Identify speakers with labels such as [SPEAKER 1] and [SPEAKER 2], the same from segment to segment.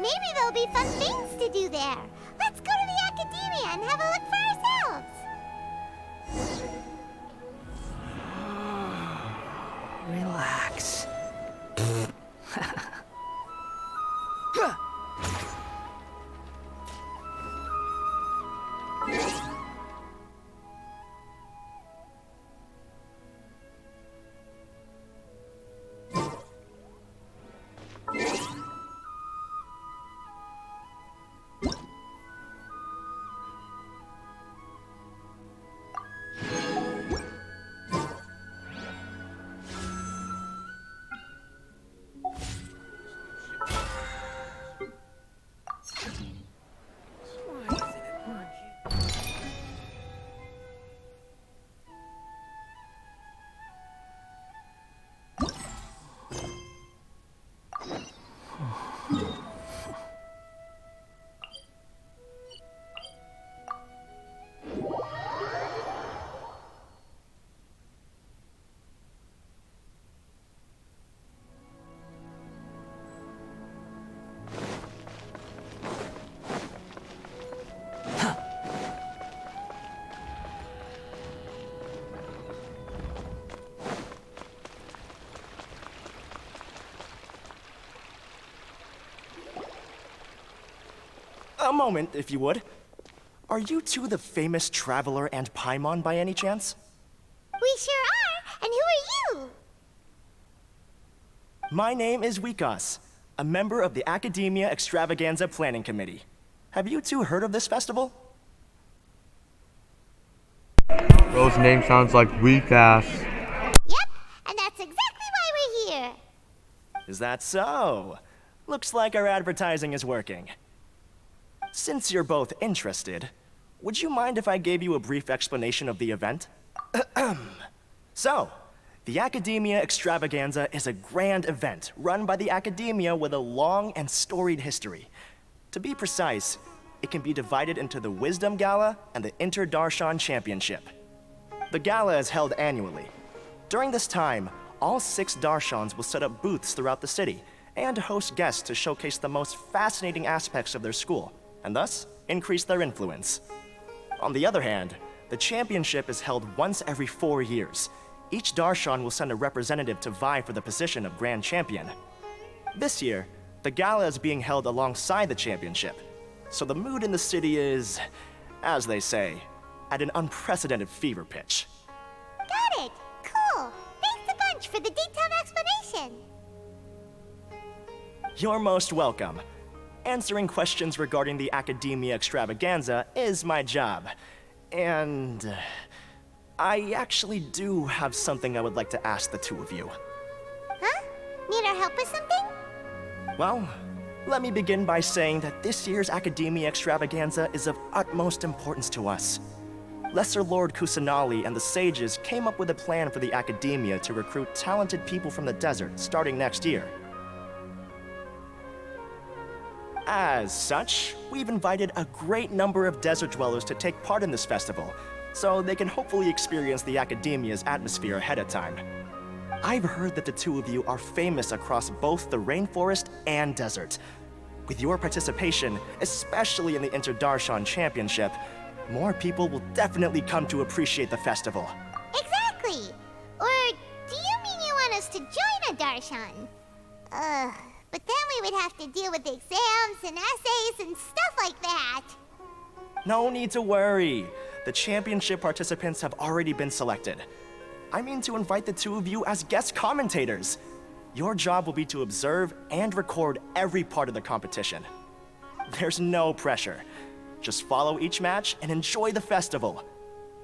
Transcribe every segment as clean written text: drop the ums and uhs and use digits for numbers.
[SPEAKER 1] Maybe there'll be fun things to do there. Let's go to the academia and have a look for ourselves.
[SPEAKER 2] Relax.
[SPEAKER 3] A moment, if you would. Are you two the famous Traveler and Paimon by any chance?
[SPEAKER 1] We sure are, and who are you?
[SPEAKER 3] My name is Wikas, a member of the Academia Extravaganza Planning Committee. Have you two heard of this festival?
[SPEAKER 4] Bro's name sounds like weak ass.
[SPEAKER 1] Yep, and that's exactly why we're here.
[SPEAKER 3] Is that so? Looks like our advertising is working. Since you're both interested, would you mind if I gave you a brief explanation of the event? So, the Academia Extravaganza is a grand event run by the Academia with a long and storied history. To be precise, it can be divided into the Wisdom Gala and the Inter-Darshan Championship. The gala is held annually. During this time, all 6 Darshans will set up booths throughout the city and host guests to showcase the most fascinating aspects of their school, and thus increase their influence. On the other hand, the championship is held once every 4 years. Each Darshan will send a representative to vie for the position of Grand Champion. This year, the gala is being held alongside the championship, so the mood in the city is, as they say, at an unprecedented fever pitch.
[SPEAKER 1] Got it. Cool. Thanks a bunch for the detailed explanation.
[SPEAKER 3] You're most welcome. Answering questions regarding the Academia Extravaganza is my job. And I actually do have something I would like to ask the two of you.
[SPEAKER 1] Huh? Need our help with something?
[SPEAKER 3] Well, let me begin by saying that this year's Academia Extravaganza is of utmost importance to us. Lesser Lord Kusanali and the sages came up with a plan for the Academia to recruit talented people from the desert starting next year. As such, we've invited a great number of desert dwellers to take part in this festival, so they can hopefully experience the Academia's atmosphere ahead of time. I've heard that the two of you are famous across both the rainforest and desert. With your participation, especially in the Inter-Darshan Championship, more people will definitely come to appreciate the festival.
[SPEAKER 1] Exactly. Or do you mean you want us to join a Darshan? But then we would have to deal with exams and essays and stuff like that.
[SPEAKER 3] No need to worry. The championship participants have already been selected. I mean to invite the two of you as guest commentators. Your job will be to observe and record every part of the competition. There's no pressure. Just follow each match and enjoy the festival.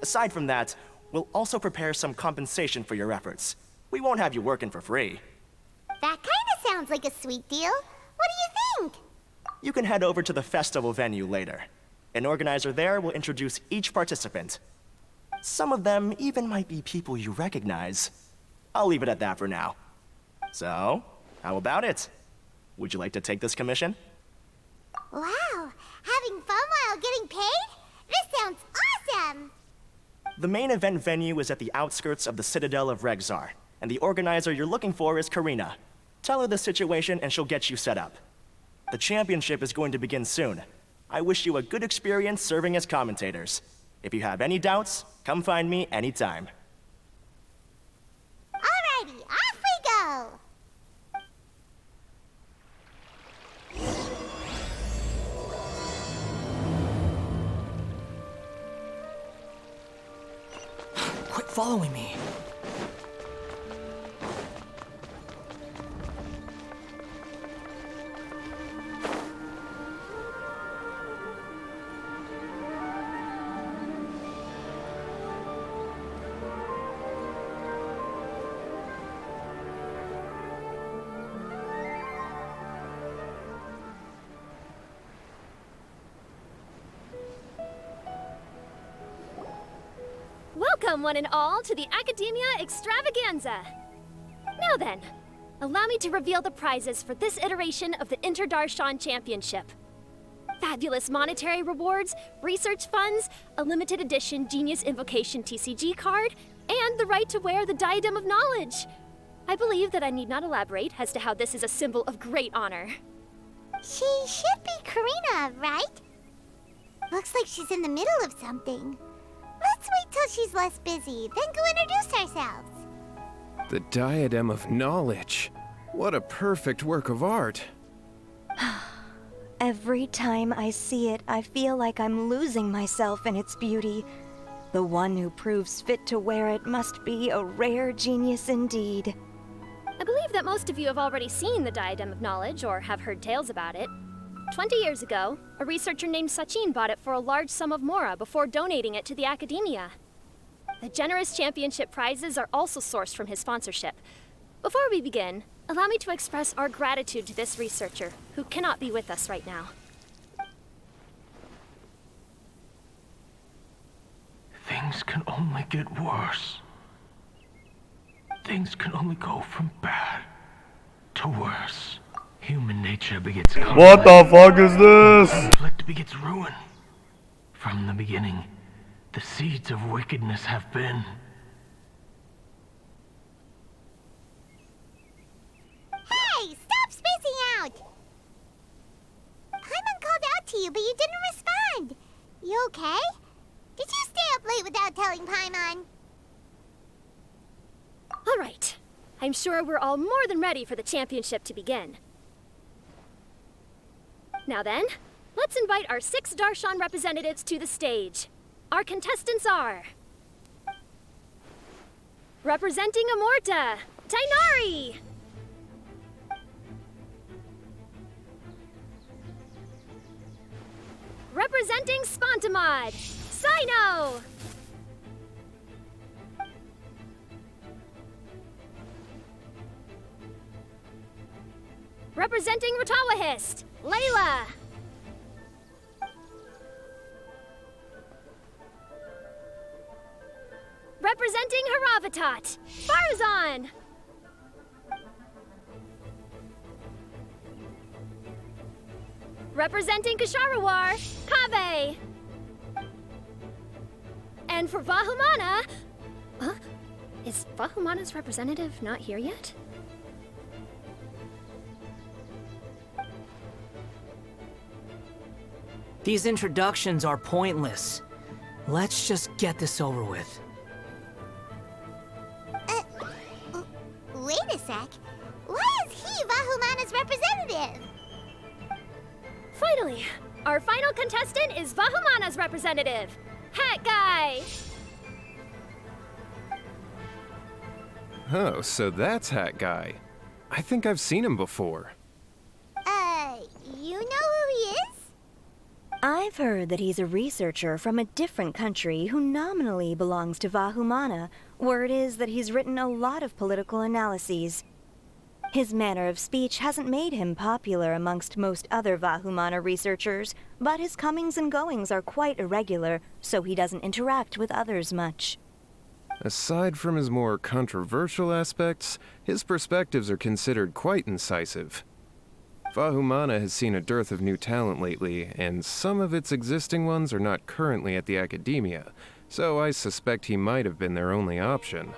[SPEAKER 3] Aside from that, we'll also prepare some compensation for your efforts. We won't have you working for free.
[SPEAKER 1] That kinda sounds like a sweet deal. What do you think?
[SPEAKER 3] You can head over to the festival venue later. An organizer there will introduce each participant. Some of them even might be people you recognize. I'll leave it at that for now. So, how about it? Would you like to take this commission?
[SPEAKER 1] Wow, having fun while getting paid? This sounds awesome!
[SPEAKER 3] The main event venue is at the outskirts of the Citadel of Regzar, and the organizer you're looking for is Karina. Tell her the situation and she'll get you set up. The championship is going to begin soon. I wish you a good experience serving as commentators. If you have any doubts, come find me anytime.
[SPEAKER 1] Alrighty, off we go!
[SPEAKER 2] Quit following me.
[SPEAKER 5] Welcome, one and all, to the Academia Extravaganza. Now then, allow me to reveal the prizes for this iteration of the Inter-Darshan Championship. Fabulous monetary rewards, research funds, a limited edition Genius Invocation TCG card, and the right to wear the Diadem of Knowledge. I believe that I need not elaborate as to how this is a symbol of great honor.
[SPEAKER 1] She should be Karina, right? Looks like she's in the middle of something. Let's wait till she's less busy, then go introduce ourselves.
[SPEAKER 6] The Diadem of Knowledge. What a perfect work of art.
[SPEAKER 7] Every time I see it, I feel like I'm losing myself in its beauty. The one who proves fit to wear it must be a rare genius indeed.
[SPEAKER 5] I believe that most of you have already seen the Diadem of Knowledge or have heard tales about it. 20 years ago, a researcher named Sachin bought it for a large sum of mora before donating it to the Academia. The generous championship prizes are also sourced from his sponsorship. Before we begin, allow me to express our gratitude to this researcher, who cannot be with us right now.
[SPEAKER 8] Things can only get worse. Things can only go from bad to worse. Human nature begets conflict.
[SPEAKER 4] What the fuck is this?
[SPEAKER 8] Conflict begets ruin. From the beginning, the seeds of wickedness have been.
[SPEAKER 1] Hey, stop spacing out! Paimon called out to you, but you didn't respond. You okay? Did you stay up late without telling Paimon?
[SPEAKER 5] All right. I'm sure we're all more than ready for the championship to begin. Now then, let's invite our 6 Darshan representatives to the stage. Our contestants are... representing Amorta, Tainari! Representing Spontamod, Sino! Representing Ratawahist, Layla! Representing Haravatat, Farzan! Representing Kasharawar, Kaveh! And for Vahumana... Huh? Is Vahumana's representative not here yet?
[SPEAKER 2] These introductions are pointless. Let's just get this over with.
[SPEAKER 1] Wait a sec. Why is he Vahumana's representative?
[SPEAKER 5] Finally, our final contestant is Vahumana's representative, Hat Guy!
[SPEAKER 6] Oh, so that's Hat Guy. I think I've seen him before.
[SPEAKER 1] You know who he is?
[SPEAKER 7] I've heard that he's a researcher from a different country who nominally belongs to Vahumana. Word is that he's written a lot of political analyses. His manner of speech hasn't made him popular amongst most other Vahumana researchers, but his comings and goings are quite irregular, so he doesn't interact with others much.
[SPEAKER 6] Aside from his more controversial aspects, his perspectives are considered quite incisive. Vahumana has seen a dearth of new talent lately, and some of its existing ones are not currently at the Academia, so I suspect he might have been their only option.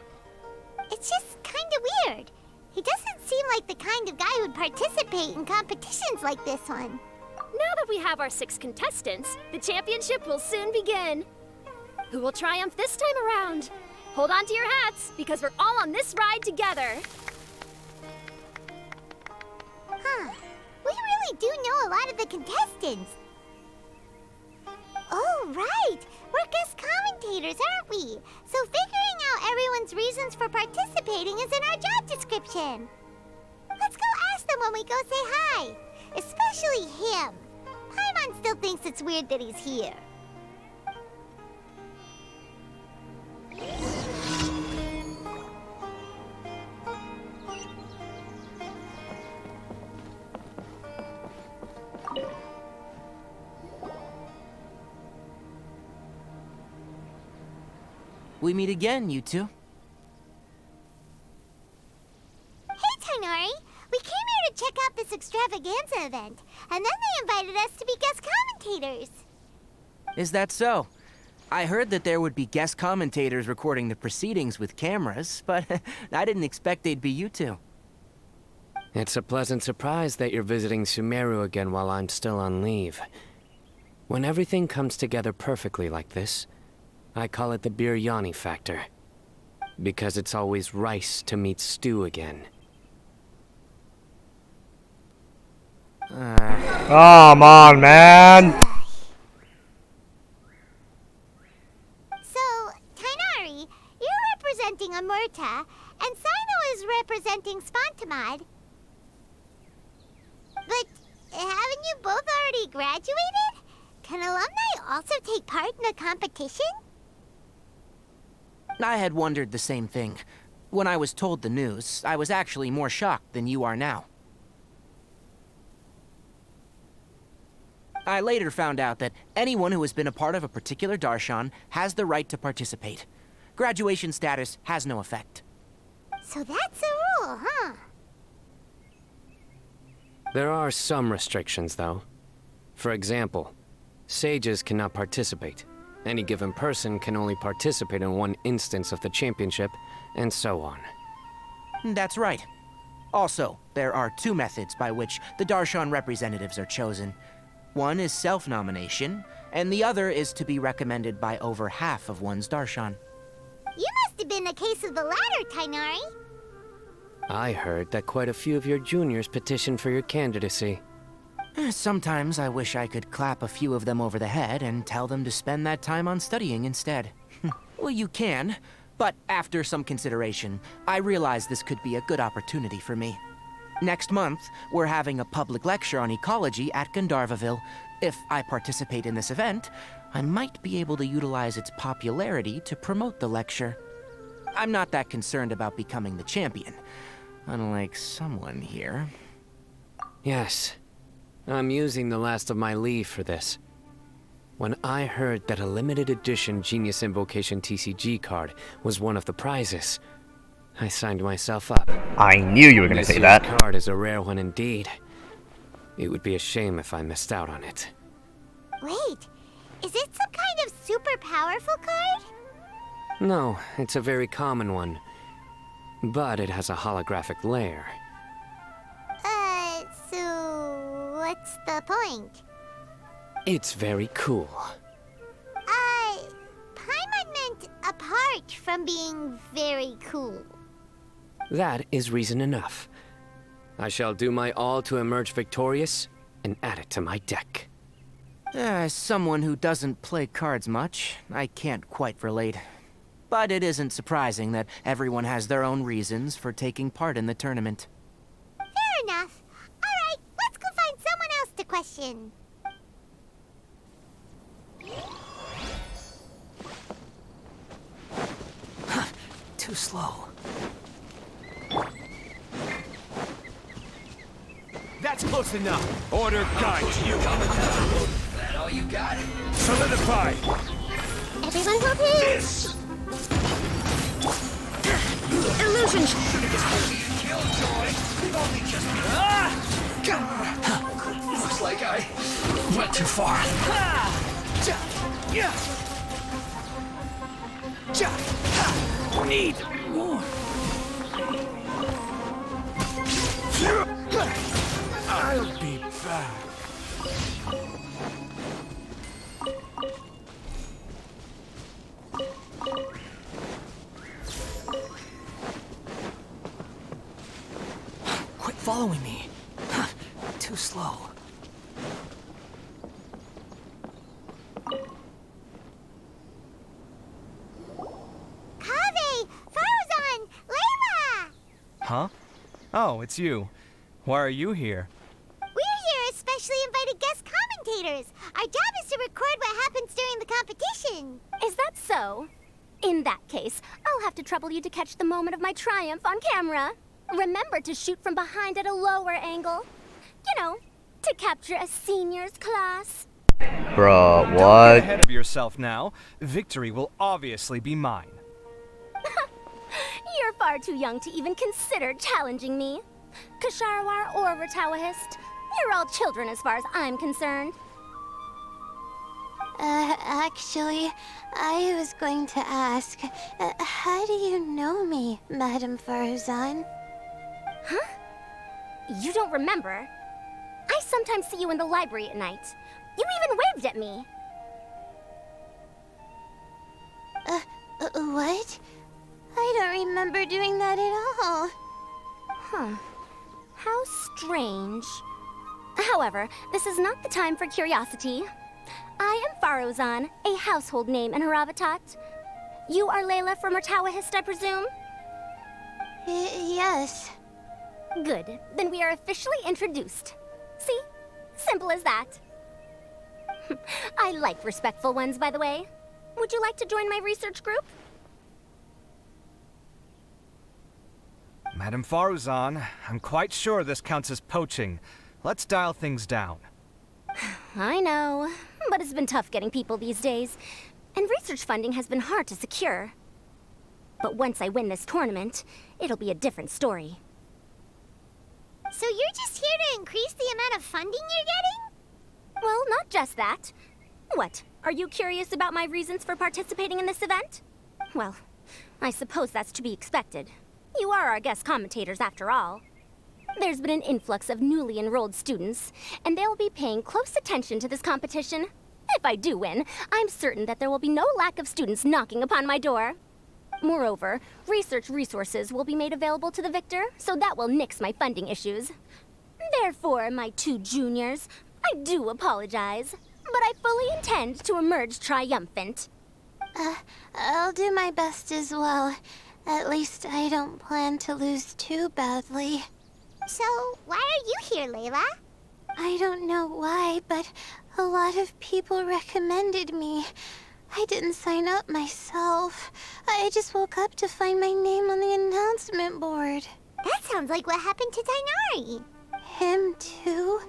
[SPEAKER 1] It's just kinda weird. He doesn't seem like the kind of guy who'd participate in competitions like this one.
[SPEAKER 5] Now that we have our 6 contestants, the championship will soon begin. Who will triumph this time around? Hold on to your hats, because we're all on this ride together.
[SPEAKER 1] Huh. We really do know a lot of the contestants. Oh, right! We're guest commentators, aren't we? So figuring out everyone's reasons for participating is in our job description. Let's go ask them when we go say hi. Especially him. Paimon still thinks it's weird that he's here.
[SPEAKER 2] We meet again, you two.
[SPEAKER 1] Hey, Tainari! We came here to check out this extravaganza event, and then they invited us to be guest commentators.
[SPEAKER 2] Is that so? I heard that there would be guest commentators recording the proceedings with cameras, but I didn't expect they'd be you two.
[SPEAKER 9] It's a pleasant surprise that you're visiting Sumeru again while I'm still on leave. When everything comes together perfectly like this, I call it the biryani factor. Because it's always rice to meet stew again.
[SPEAKER 4] Come on, man.
[SPEAKER 1] So, Tainari, you're representing Amurta, and Sino is representing Spontamod. But haven't you both already graduated? Can alumni also take part in a competition?
[SPEAKER 2] I had wondered the same thing. When I was told the news, I was actually more shocked than you are now. I later found out that anyone who has been a part of a particular darshan has the right to participate. Graduation status has no effect.
[SPEAKER 1] So that's a rule, huh?
[SPEAKER 9] There are some restrictions, though. For example, sages cannot participate. Any given person can only participate in one instance of the championship, and so on.
[SPEAKER 2] That's right. Also, there are 2 methods by which the darshan representatives are chosen. One is self-nomination, and the other is to be recommended by over half of one's darshan.
[SPEAKER 1] You must have been a case of the latter, Tainari.
[SPEAKER 9] I heard that quite a few of your juniors petitioned for your candidacy.
[SPEAKER 2] Sometimes I wish I could clap a few of them over the head and tell them to spend that time on studying instead. Well, you can, but after some consideration, I realize this could be a good opportunity for me. Next month, we're having a public lecture on ecology at Gandharvaville. If I participate in this event, I might be able to utilize its popularity to promote the lecture. I'm not that concerned about becoming the champion, unlike someone here.
[SPEAKER 9] Yes. I'm using the last of my leave for this. When I heard that a limited edition Genius Invocation TCG card was one of the prizes, I signed myself up.
[SPEAKER 4] I knew you were going to say that.
[SPEAKER 9] This card is a rare one indeed. It would be a shame if I missed out on it.
[SPEAKER 1] Wait, is it some kind of super powerful card?
[SPEAKER 9] No, it's a very common one. But it has a holographic layer.
[SPEAKER 1] So what's the point?
[SPEAKER 9] It's very cool.
[SPEAKER 1] Paimon meant apart from being very cool.
[SPEAKER 9] That is reason enough. I shall do my all to emerge victorious and add it to my deck.
[SPEAKER 2] As someone who doesn't play cards much, I can't quite relate. But it isn't surprising that everyone has their own reasons for taking part in the tournament.
[SPEAKER 1] Fair enough. Alright, let's go find someone else to question.
[SPEAKER 2] Too slow.
[SPEAKER 10] That's close enough. Order guides you. That all you got? Solidify.
[SPEAKER 5] Everyone hold hands. Illusion.
[SPEAKER 8] Looks like I went too far.
[SPEAKER 10] Need more. I'll be back.
[SPEAKER 2] Quit following me. Too slow.
[SPEAKER 1] Kaveh! Farzan! Layla!
[SPEAKER 11] Huh? Oh, it's you. Why are you here?
[SPEAKER 1] We're here as specially invited guest commentators. Our job is to record what happens during the competition.
[SPEAKER 5] Is that so? In that case, I'll have to trouble you to catch the moment of my triumph on camera. Remember to shoot from behind at a lower angle. You know, to capture a seniors class.
[SPEAKER 4] Bruh,
[SPEAKER 11] Don't get
[SPEAKER 4] what?
[SPEAKER 11] ahead of yourself now. Victory will obviously be mine.
[SPEAKER 5] You're far too young to even consider challenging me. Kasharwar or Ratawahist, you're all children as far as I'm concerned.
[SPEAKER 1] Actually, I was going to ask, how do you know me, Madam Farzan?
[SPEAKER 5] Huh? You don't remember? I sometimes see you in the library at night. You even waved at me.
[SPEAKER 1] What? I don't remember doing that at all.
[SPEAKER 5] Huh. How strange. However, this is not the time for curiosity. I am Farozan, a household name in Haravatat. You are Layla from Ratawahist, I presume?
[SPEAKER 1] Yes.
[SPEAKER 5] Good. Then we are officially introduced. See? Simple as that. I like respectful ones, by the way. Would you like to join my research group?
[SPEAKER 11] Madam Faruzan, I'm quite sure this counts as poaching. Let's dial things down.
[SPEAKER 5] I know, but it's been tough getting people these days, and research funding has been hard to secure. But once I win this tournament, it'll be a different story.
[SPEAKER 1] So you're just here to increase the amount of funding you're getting?
[SPEAKER 5] Well, not just that. What, are you curious about my reasons for participating in this event? Well, I suppose that's to be expected. You are our guest commentators after all. There's been an influx of newly enrolled students, and they'll be paying close attention to this competition. If I do win, I'm certain that there will be no lack of students knocking upon my door. Moreover, research resources will be made available to the victor, so that will nix my funding issues. Therefore, my two juniors, I do apologize, but I fully intend to emerge triumphant.
[SPEAKER 1] I'll do my best as well. At least I don't plan to lose too badly. So, why are you here, Layla? I don't know why, but a lot of people recommended me. I didn't sign up myself. I just woke up to find my name on the announcement board. That sounds like what happened to Tainari. Him too?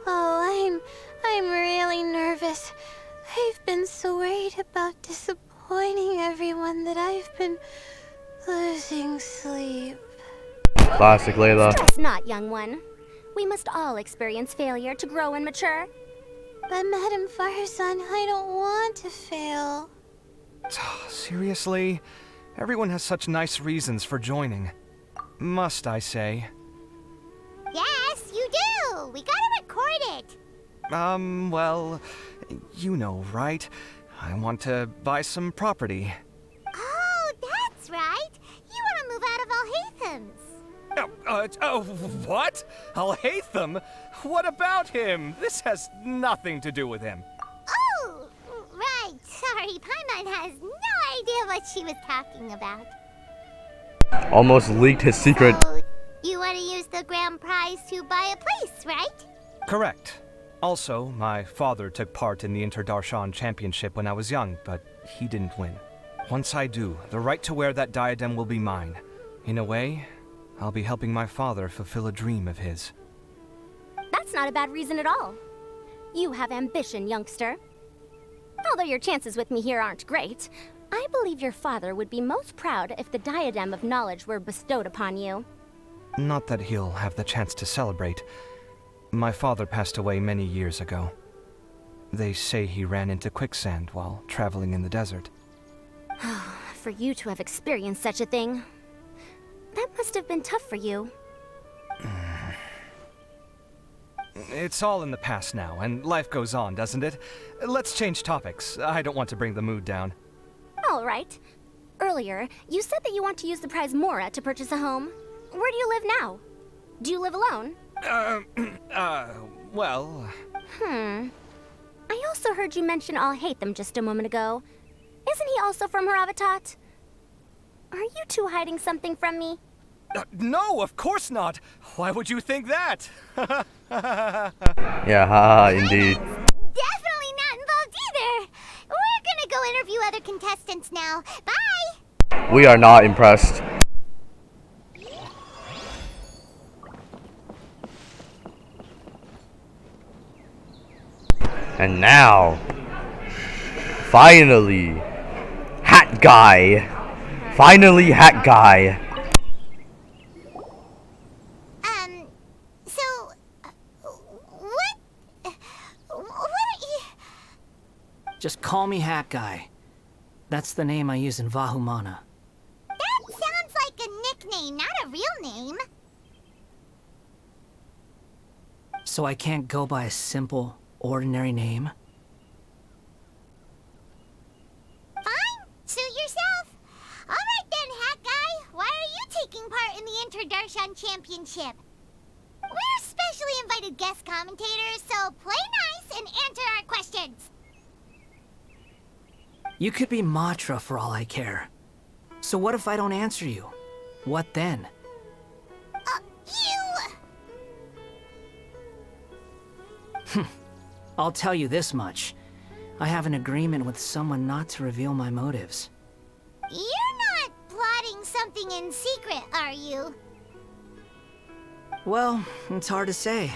[SPEAKER 1] Oh, I'm really nervous. I've been so worried about disappointing everyone that I've been losing sleep.
[SPEAKER 4] Classic Layla.
[SPEAKER 5] Stress not, young one. We must all experience failure to grow and mature.
[SPEAKER 1] But Madam Farzan, I don't want to fail.
[SPEAKER 11] Seriously? Everyone has such nice reasons for joining. Must I say?
[SPEAKER 1] Yes, you do! We gotta record it!
[SPEAKER 11] Well, you know, right? I want to buy some property.
[SPEAKER 1] Oh, that's right! You want to move out of Alhatham's.
[SPEAKER 11] What? Alhaitham? What about him? This has nothing to do with him.
[SPEAKER 1] Oh, right. Sorry, Paimon has no idea what she was talking about.
[SPEAKER 4] Almost leaked his secret.
[SPEAKER 1] So, you want to use the grand prize to buy a place, right?
[SPEAKER 11] Correct. Also, my father took part in the Interdarshan Championship when I was young, but he didn't win. Once I do, the right to wear that diadem will be mine. In a way, I'll be helping my father fulfill a dream of his.
[SPEAKER 5] That's not a bad reason at all. You have ambition, youngster. Although your chances with me here aren't great, I believe your father would be most proud if the diadem of knowledge were bestowed upon you.
[SPEAKER 11] Not that he'll have the chance to celebrate. My father passed away many years ago. They say he ran into quicksand while traveling in the desert.
[SPEAKER 5] For you to have experienced such a thing, that must have been tough for you.
[SPEAKER 11] It's all in the past now, and life goes on, doesn't it? Let's change topics. I don't want to bring the mood down.
[SPEAKER 12] All right. Earlier, you said that you want to use the prize Mora to purchase a home. Where do you live now? Do you live alone?
[SPEAKER 11] Well...
[SPEAKER 12] I also heard you mention I'll hate them just a moment ago. Isn't he also from Haravatat? Are you two hiding something from me?
[SPEAKER 11] No, of course not! Why would you think that?
[SPEAKER 4] Yeah, haha, indeed.
[SPEAKER 1] Definitely not involved either. We're gonna go interview other contestants now. Bye!
[SPEAKER 4] We are not impressed. And now, finally, Hat Guy. Finally, Hat Guy.
[SPEAKER 1] So, what are you...
[SPEAKER 13] Just call me Hat Guy. That's the name I use in Vahumana.
[SPEAKER 1] That sounds like a nickname, not a real name.
[SPEAKER 13] So I can't go by a simple, ordinary name?
[SPEAKER 1] Fine, suit yourself. Alright then, Hat Guy. Why are you taking part in the Interdarshan Championship? We're specially invited guest commentators, so play nice and answer our questions.
[SPEAKER 13] You could be Matra for all I care. So what if I don't answer you? What then? I'll tell you this much. I have an agreement with someone not to reveal my motives.
[SPEAKER 1] You're not plotting something in secret, are you?
[SPEAKER 13] Well, it's hard to say.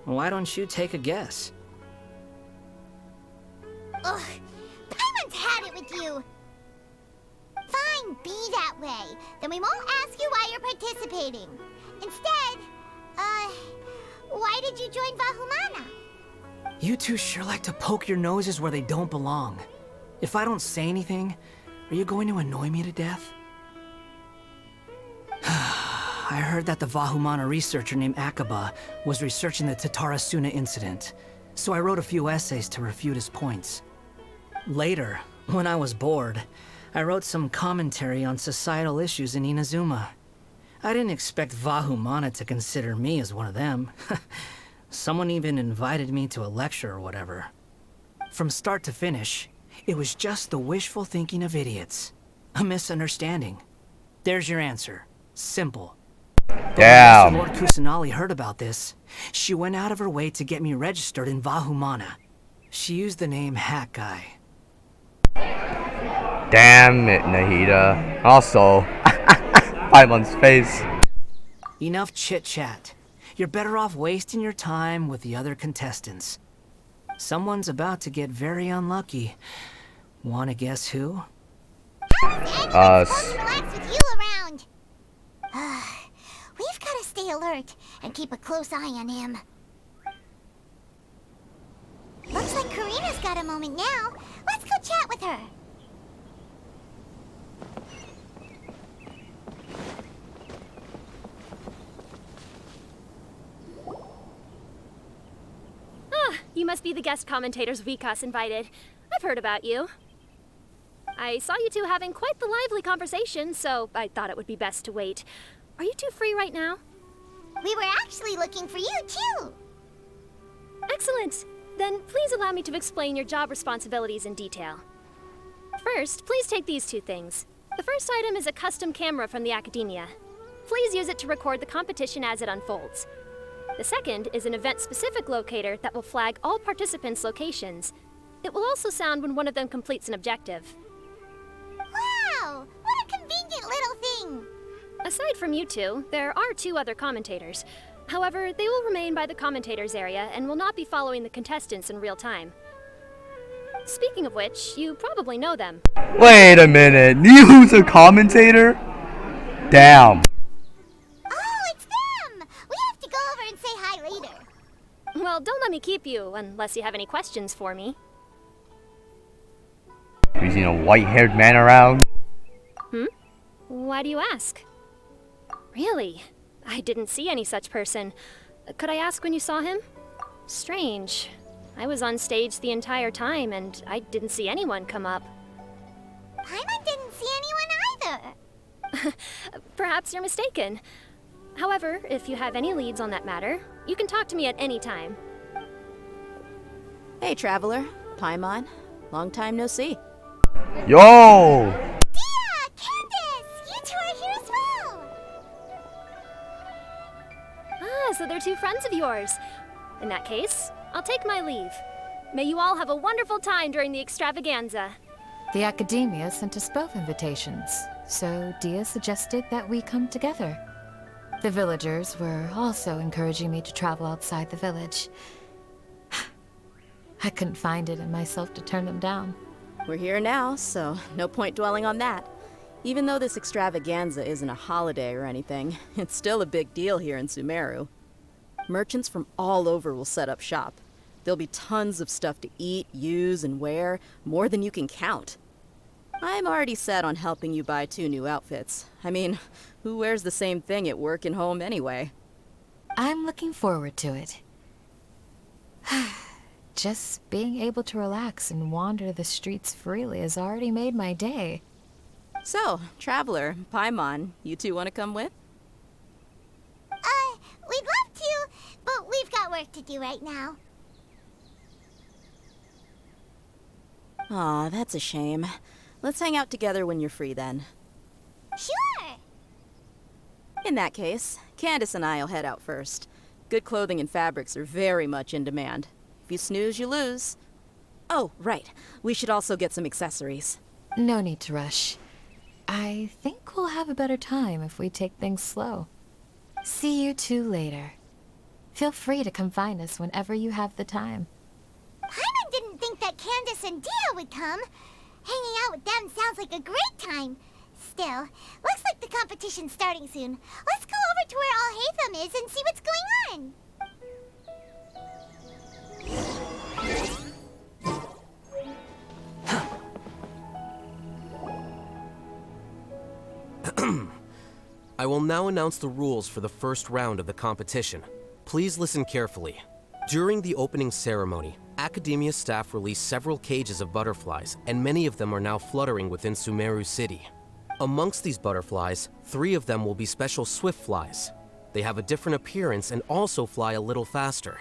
[SPEAKER 13] Why don't you take a guess?
[SPEAKER 1] Ugh, Paimon's had it with you. Fine, be that way. Then we won't ask you why you're participating. Instead, why did you join Vahumana?
[SPEAKER 13] You two sure like to poke your noses where they don't belong. If I don't say anything, are you going to annoy me to death? I heard that the Vahumana researcher named Akaba was researching the Tatarasuna incident, so I wrote a few essays to refute his points. Later, when I was bored, I wrote some commentary on societal issues in Inazuma. I didn't expect Vahumana to consider me as one of them. Someone even invited me to a lecture or whatever. From start to finish, it was just the wishful thinking of idiots. A misunderstanding. There's your answer. Simple.
[SPEAKER 4] Damn.
[SPEAKER 13] But when Lord Kusanali heard about this, she went out of her way to get me registered in Vahumana. She used the name Hat Guy.
[SPEAKER 4] Damn it, Nahida. Also, Paimon's face.
[SPEAKER 13] Enough chit-chat. You're better off wasting your time with the other contestants. Someone's about to get very unlucky. Wanna guess who?
[SPEAKER 1] Us. Relax with you around. We've got to stay alert and keep a close eye on him. Looks like Karina's got a moment now. Let's go chat with her.
[SPEAKER 5] You must be the guest commentators Vikas invited. I've heard about you. I saw you two having quite the lively conversation, so I thought it would be best to wait. Are you two free right now?
[SPEAKER 1] We were actually looking for you, too.
[SPEAKER 5] Excellent. Then please allow me to explain your job responsibilities in detail. First, please take these two things. The first item is a custom camera from the Academia. Please use it to record the competition as it unfolds. The second is an event-specific locator that will flag all participants' locations. It will also sound when one of them completes an objective.
[SPEAKER 1] Wow! What a convenient little thing!
[SPEAKER 5] Aside from you two, there are two other commentators. However, they will remain by the commentators area and will not be following the contestants in real time. Speaking of which, you probably know them.
[SPEAKER 4] Wait a minute, Nihu's a commentator? Damn.
[SPEAKER 1] Oh, it's them! We have to go over and say hi later.
[SPEAKER 5] Well, don't let me keep you, unless you have any questions for me.
[SPEAKER 4] Have you seen a white-haired man around?
[SPEAKER 5] Why do you ask? Really? I didn't see any such person. Could I ask when you saw him? Strange. I was on stage the entire time, and I didn't see anyone come up.
[SPEAKER 1] Paimon didn't see anyone either.
[SPEAKER 5] Perhaps you're mistaken. However, if you have any leads on that matter, you can talk to me at any time.
[SPEAKER 14] Hey, Traveler. Paimon. Long time no see.
[SPEAKER 4] Yo!
[SPEAKER 1] Dia! Candace! You two are here as well!
[SPEAKER 5] Ah, so they're two friends of yours. In that case, I'll take my leave. May you all have a wonderful time during the extravaganza.
[SPEAKER 15] The Academia sent us both invitations, so Dia suggested that we come together. The villagers were also encouraging me to travel outside the village. I couldn't find it in myself to turn them down.
[SPEAKER 14] We're here now, so no point dwelling on that. Even though this extravaganza isn't a holiday or anything, it's still a big deal here in Sumeru. Merchants from all over will set up shop. There'll be tons of stuff to eat, use, and wear, more than you can count. I'm already set on helping you buy 2 new outfits. I mean, who wears the same thing at work and home anyway?
[SPEAKER 15] I'm looking forward to it. Just being able to relax and wander the streets freely has already made my day.
[SPEAKER 14] So, Traveler, Paimon, you two want to come with?
[SPEAKER 1] We'd love to, but we've got work to do right now.
[SPEAKER 14] Aw, that's a shame. Let's hang out together when you're free then.
[SPEAKER 1] Sure!
[SPEAKER 14] In that case, Candace and I'll head out first. Good clothing and fabrics are very much in demand. If you snooze, you lose. Oh, right. We should also get some accessories.
[SPEAKER 15] No need to rush. I think we'll have a better time if we take things slow. See you two later. Feel free to come find us whenever you have the time.
[SPEAKER 1] Paimon didn't think that Candace and Dia would come. Hanging out with them sounds like a great time. Still, looks like the competition's starting soon. Let's go over to where Alhaitham is and see what's going on.
[SPEAKER 2] I will now announce the rules for the first round of the competition. Please listen carefully. During the opening ceremony, Academia staff released several cages of butterflies, and many of them are now fluttering within Sumeru City. Amongst these butterflies, 3 of them will be special swift flies. They have a different appearance and also fly a little faster.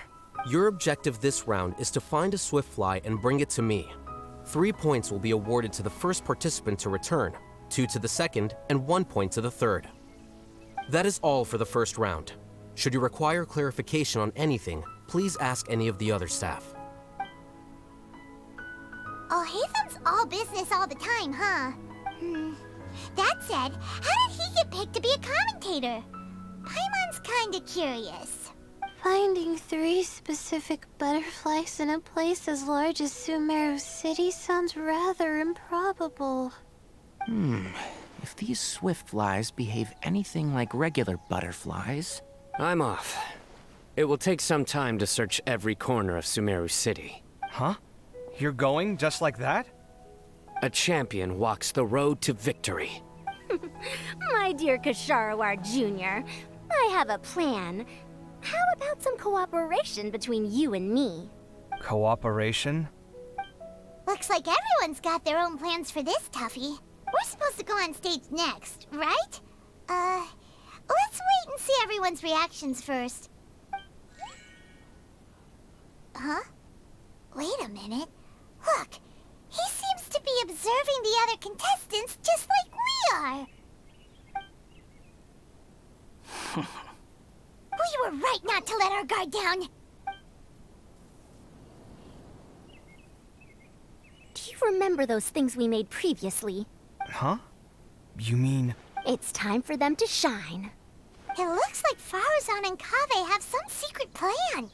[SPEAKER 2] Your objective this round is to find a swift fly and bring it to me. 3 points will be awarded to the first participant to return, 2 to the second, and 1 point to the third. That is all for the first round. Should you require clarification on anything, please ask any of the other staff.
[SPEAKER 1] Alhaitham's all business all the time, huh? That said, how did he get picked to be a commentator? Paimon's kinda curious.
[SPEAKER 16] Finding 3 specific butterflies in a place as large as Sumeru City sounds rather improbable.
[SPEAKER 2] If these swift flies behave anything like regular butterflies...
[SPEAKER 9] I'm off. It will take some time to search every corner of Sumeru City.
[SPEAKER 11] Huh? You're going just like that?
[SPEAKER 9] A champion walks the road to victory.
[SPEAKER 12] My dear Kasharawar Jr., I have a plan. How about some cooperation between you and me?
[SPEAKER 11] Cooperation?
[SPEAKER 1] Looks like everyone's got their own plans for this, Tuffy. We're supposed to go on stage next, right? Let's wait and see everyone's reactions first. Huh? Wait a minute. Look, he seems to be observing the other contestants just like we are. We were right not to let our guard down.
[SPEAKER 12] Do you remember those things we made previously?
[SPEAKER 11] Huh? You mean...
[SPEAKER 12] It's time for them to shine.
[SPEAKER 1] It looks like Faruzan and Kaveh have some secret plan.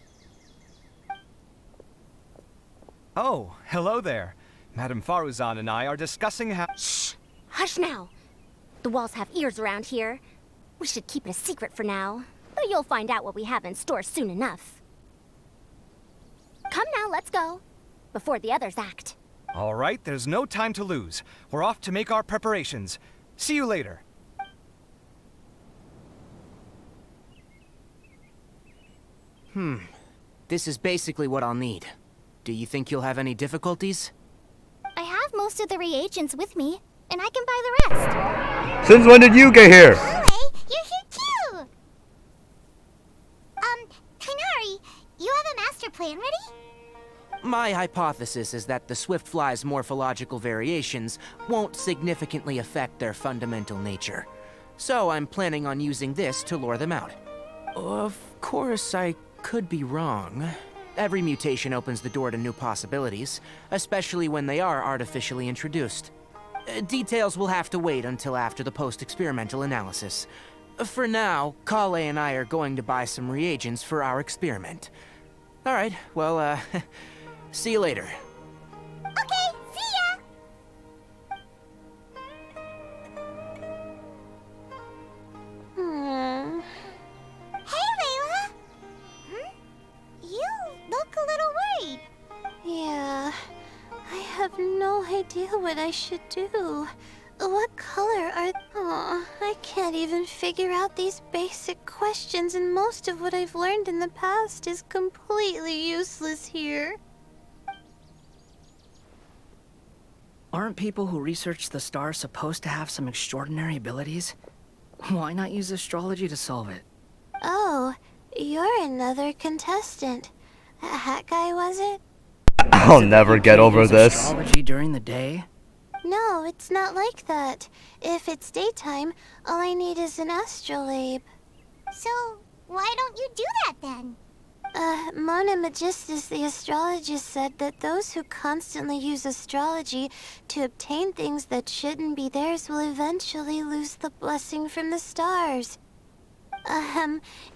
[SPEAKER 11] Oh, hello there. Madame Faruzan and I are discussing how...
[SPEAKER 12] Shh! Hush now! The walls have ears around here. We should keep it a secret for now. But you'll find out what we have in store soon enough. Come now, let's go. Before the others act.
[SPEAKER 11] All right, there's no time to lose. We're off to make our preparations. See you later.
[SPEAKER 2] This is basically what I'll need. Do you think you'll have any difficulties?
[SPEAKER 1] I have most of the reagents with me, and I can buy the rest.
[SPEAKER 4] Since when did you get here?
[SPEAKER 1] Chloe, you're here too! Kainari, you have a master plan ready?
[SPEAKER 2] My hypothesis is that the Swiftfly's morphological variations won't significantly affect their fundamental nature. So I'm planning on using this to lure them out. Of course, I could be wrong. Every mutation opens the door to new possibilities, especially when they are artificially introduced. Details will have to wait until after the post-experimental analysis. For now, Kale and I are going to buy some reagents for our experiment. Alright, well, see you later.
[SPEAKER 1] Okay, see ya! Hey, Layla! You look a little worried.
[SPEAKER 16] Yeah, I have no idea what I should do. What color are... Aw, I can't even figure out these basic questions, and most of what I've learned in the past is completely useless here.
[SPEAKER 13] Aren't people who research the stars supposed to have some extraordinary abilities? Why not use astrology to solve it?
[SPEAKER 16] Oh, you're another contestant. That guy, was it?
[SPEAKER 4] I'll never get over this.
[SPEAKER 13] Astrology during the day?
[SPEAKER 16] No, it's not like that. If it's daytime, all I need is an astrolabe.
[SPEAKER 1] So, why don't you do that then?
[SPEAKER 16] Mona Magistus, the astrologist, said that those who constantly use astrology to obtain things that shouldn't be theirs will eventually lose the blessing from the stars.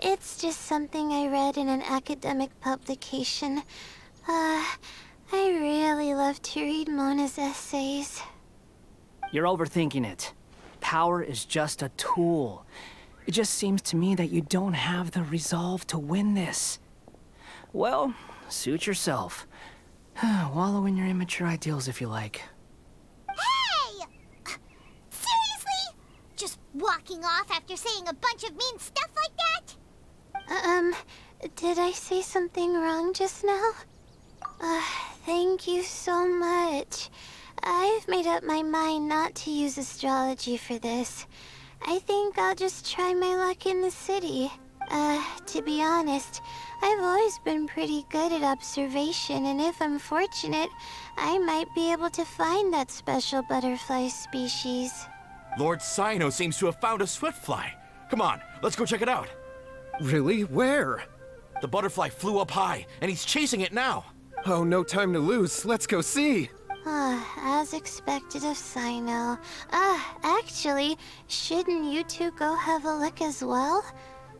[SPEAKER 16] It's just something I read in an academic publication. I really love to read Mona's essays.
[SPEAKER 13] You're overthinking it. Power is just a tool. It just seems to me that you don't have the resolve to win this. Well, suit yourself. Wallow in your immature ideals if you like.
[SPEAKER 1] Hey! Seriously? Just walking off after saying a bunch of mean stuff like that?
[SPEAKER 16] Did I say something wrong just now? Thank you so much. I've made up my mind not to use astrology for this. I think I'll just try my luck in the city. To be honest, I've always been pretty good at observation, and if I'm fortunate, I might be able to find that special butterfly species.
[SPEAKER 10] Lord Cyno seems to have found a Swiftfly. Come on, let's go check it out.
[SPEAKER 6] Really? Where?
[SPEAKER 10] The butterfly flew up high, and he's chasing it now.
[SPEAKER 6] Oh, no time to lose. Let's go see.
[SPEAKER 16] As expected of Cyno. Actually, shouldn't you two go have a look as well?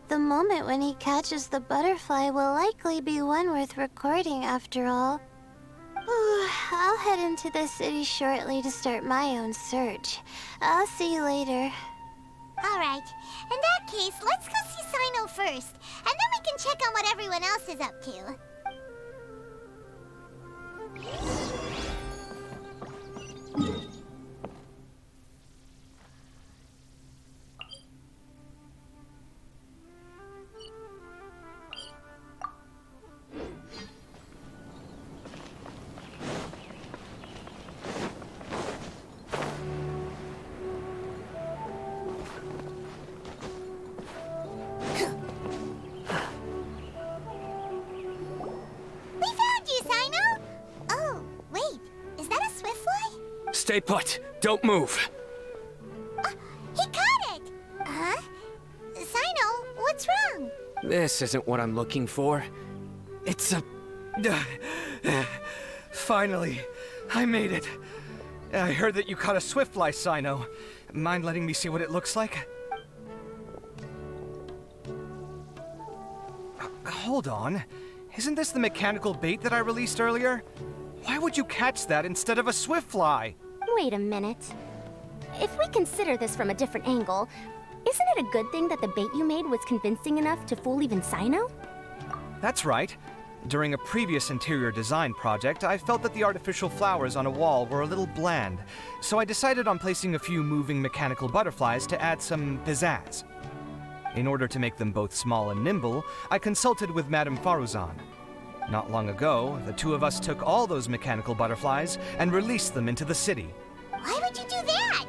[SPEAKER 16] The moment when he catches the butterfly will likely be one worth recording after all. I'll head into the city shortly to start my own search. I'll see you later.
[SPEAKER 1] Alright, in that case, let's go see Cyno first, and then we can check on what everyone else is up to.
[SPEAKER 10] Stay put. Don't move.
[SPEAKER 1] He caught it! Huh? Cyno, what's wrong?
[SPEAKER 9] This isn't what I'm looking for.
[SPEAKER 11] It's a... Finally, I made it. I heard that you caught a Swiftfly, Cyno. Mind letting me see what it looks like? Hold on. Isn't this the mechanical bait that I released earlier? Why would you catch that instead of a Swiftfly?
[SPEAKER 12] Wait a minute. If we consider this from a different angle, isn't it a good thing that the bait you made was convincing enough to fool even Cyno?
[SPEAKER 11] That's right. During a previous interior design project, I felt that the artificial flowers on a wall were a little bland, so I decided on placing a few moving mechanical butterflies to add some pizzazz. In order to make them both small and nimble, I consulted with Madame Faruzan. Not long ago, the two of us took all those mechanical butterflies and released them into the city.
[SPEAKER 1] Why would you do that?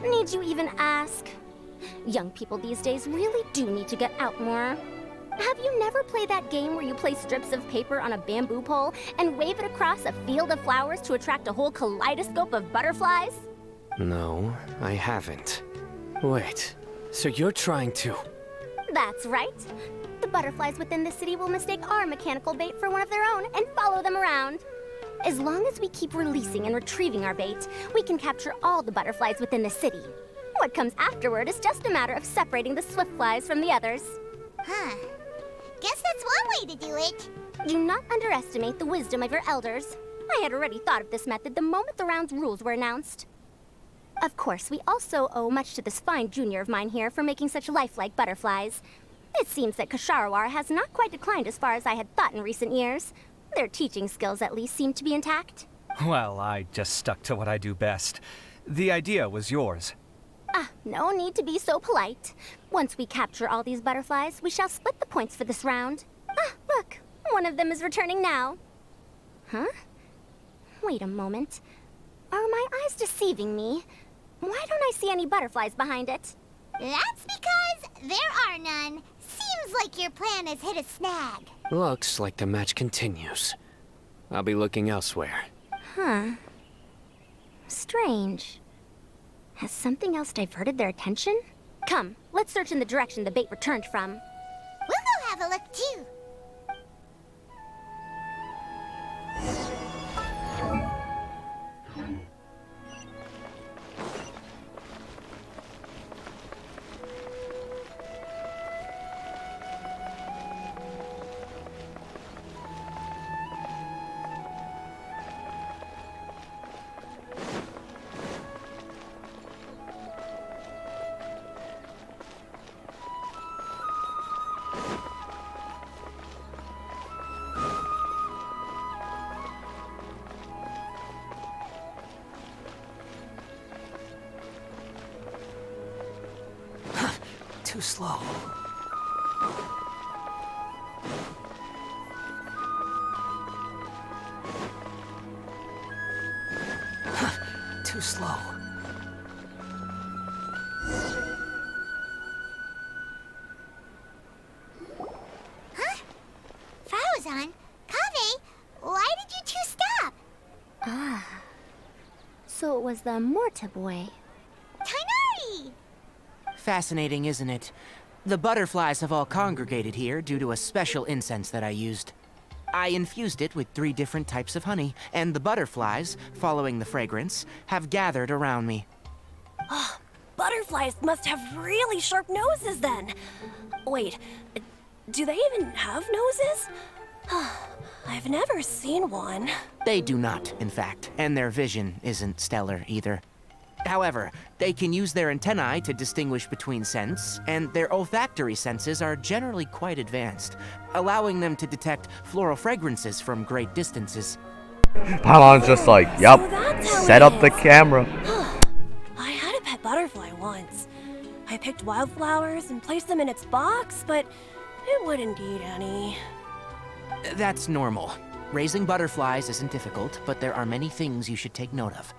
[SPEAKER 12] Need you even ask? Young people these days really do need to get out more. Have you never played that game where you place strips of paper on a bamboo pole and wave it across a field of flowers to attract a whole kaleidoscope of butterflies?
[SPEAKER 9] No, I haven't. Wait, so you're trying to...
[SPEAKER 12] That's right. The butterflies within the city will mistake our mechanical bait for one of their own and follow them around. As long as we keep releasing and retrieving our bait, we can capture all the butterflies within the city. What comes afterward is just a matter of separating the swift flies from the others.
[SPEAKER 1] Huh. Guess that's one way to do it.
[SPEAKER 12] Do not underestimate the wisdom of your elders. I had already thought of this method the moment the round's rules were announced. Of course, we also owe much to this fine junior of mine here for making such lifelike butterflies. It seems that Kasharawar has not quite declined as far as I had thought in recent years. Their teaching skills at least seem to be intact.
[SPEAKER 11] Well, I just stuck to what I do best. The idea was yours.
[SPEAKER 12] No need to be so polite. Once we capture all these butterflies, we shall split the points for this round. Look, one of them is returning now. Huh? Wait a moment. Are my eyes deceiving me? Why don't I see any butterflies behind it?
[SPEAKER 1] That's because there are none. Seems like your plan has hit a snag.
[SPEAKER 9] Looks like the match continues. I'll be looking elsewhere.
[SPEAKER 12] Huh. Strange. Has something else diverted their attention? Come, let's search in the direction the bait returned from.
[SPEAKER 1] We'll go have a look too.
[SPEAKER 13] Too slow. Too slow.
[SPEAKER 1] Huh? Fauzan? Kaveh? Why did you two stop?
[SPEAKER 12] So it was the Morta boy.
[SPEAKER 1] Tainari!
[SPEAKER 2] Fascinating, isn't it? The butterflies have all congregated here due to a special incense that I used. I infused it with 3 different types of honey, and the butterflies, following the fragrance, have gathered around me.
[SPEAKER 17] Butterflies must have really sharp noses then. Wait, do they even have noses? I've never seen one.
[SPEAKER 2] They do not, in fact, and their vision isn't stellar either. However, they can use their antennae to distinguish between scents, and their olfactory senses are generally quite advanced, allowing them to detect floral fragrances from great distances.
[SPEAKER 4] Paimon's just like, yep, set up the camera.
[SPEAKER 17] I had a pet butterfly once. I picked wildflowers and placed them in its box, but it wouldn't eat any.
[SPEAKER 2] That's normal. Raising butterflies isn't difficult, but there are many things you should take note of.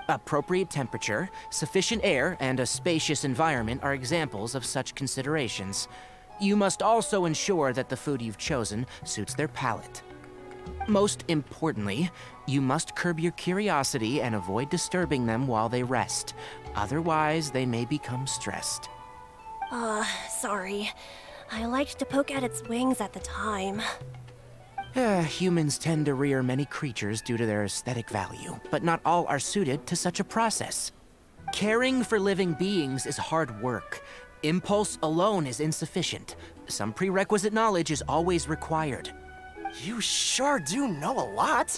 [SPEAKER 2] Appropriate temperature, sufficient air, and a spacious environment are examples of such considerations. You must also ensure that the food you've chosen suits their palate. Most importantly, you must curb your curiosity and avoid disturbing them while they rest. Otherwise, they may become stressed.
[SPEAKER 17] Sorry. I liked to poke at its wings at the time.
[SPEAKER 2] Humans tend to rear many creatures due to their aesthetic value, but not all are suited to such a process. Caring for living beings is hard work. Impulse alone is insufficient. Some prerequisite knowledge is always required.
[SPEAKER 3] You sure do know a lot.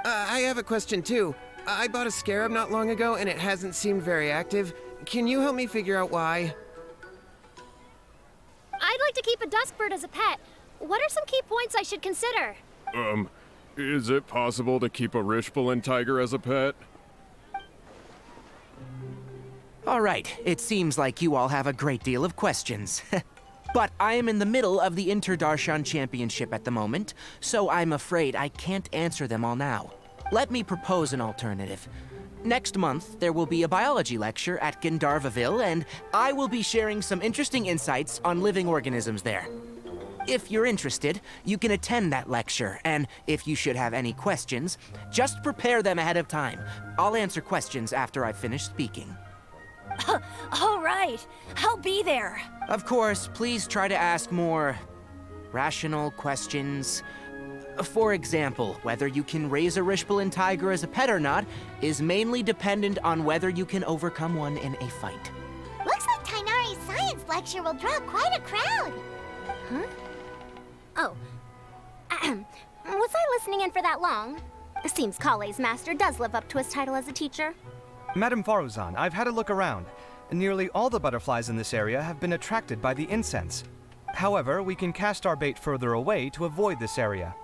[SPEAKER 6] I have a question too. I bought a scarab not long ago and it hasn't seemed very active. Can you help me figure out why?
[SPEAKER 5] I'd like to keep a duskbird as a pet. What are some key points I should consider?
[SPEAKER 18] Is it possible to keep a Rishbalin tiger as a pet?
[SPEAKER 2] All right, it seems like you all have a great deal of questions. But I am in the middle of the Interdarshan Championship at the moment, so I'm afraid I can't answer them all now. Let me propose an alternative. Next month, there will be a biology lecture at Gandharvaville, and I will be sharing some interesting insights on living organisms there. If you're interested, you can attend that lecture, and if you should have any questions, just prepare them ahead of time. I'll answer questions after I finish speaking.
[SPEAKER 17] All right, I'll be there.
[SPEAKER 2] Of course, please try to ask more rational questions. For example, whether you can raise a Rishpalin tiger as a pet or not is mainly dependent on whether you can overcome one in a fight.
[SPEAKER 1] Looks like Tainari's science lecture will draw quite a crowd.
[SPEAKER 12] Huh? Oh. Was I listening in for that long? It seems Kale's master does live up to his title as a teacher.
[SPEAKER 11] Madam Faruzan, I've had a look around. Nearly all the butterflies in this area have been attracted by the incense. However, we can cast our bait further away to avoid this area.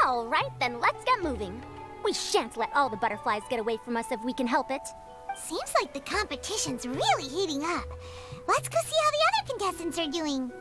[SPEAKER 12] All right, then let's get moving. We shan't let all the butterflies get away from us if we can help it.
[SPEAKER 1] Seems like the competition's really heating up. Let's go see how the other contestants are doing.